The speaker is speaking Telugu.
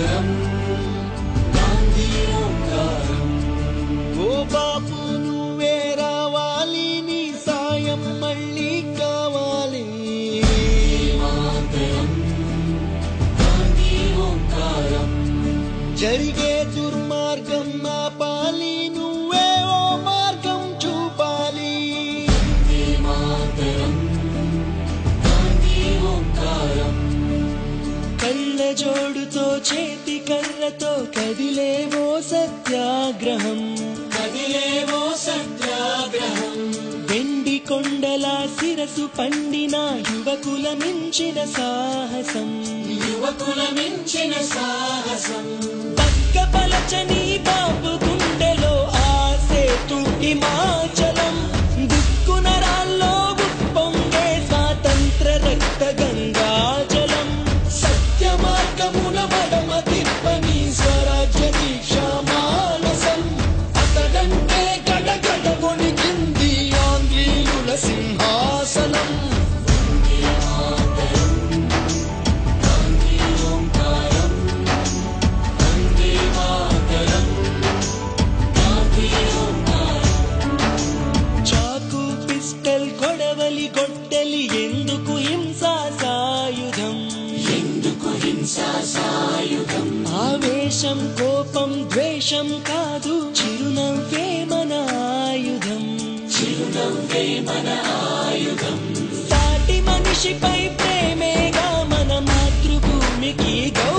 మాతరం గాంధీ ఓంకారం ఓ బాపు నువ్వే రావాలి నీ సాయం మళ్ళీ కావాలి మాతరం గాంధీ ఓంకారం జరిగే దుర్మార్గం ఆపాలి నువ్వే ఓ మార్గం చూపాలి మాతరం గాంధీ ఓంకారం కళ్ళ జోడుతో చేతి కర్రతో కదిలేవో సత్యాగ్రహం వెండి కొండల శిరసు పండిన యువకుల మించిన సాహసం పక్కపలచని బాబు గుండెలో ఆసేతు హిమాచలం దుక్కునరాల్లో ఉప్పొంగే స్వాతంత్ర రక్త గంగాజలం సత్య మార్గమున మడమ తిప్పని స్వరాజ్య దీక్ష మానసం అతడంటే గడగడ గొణికింది ఆంగ్లేయుల సింహాసనం చాకు పిస్టల్ కొడవలి గొడ్డలి ఎందుకు హింసా సాయుధం ఆవేశం కోపం ద్వేషం కాదు చిరునవ్వే మన ఆయుధం సాటి మనిషిపై ప్రేమేగా మన మాతృభూమికి గౌరవం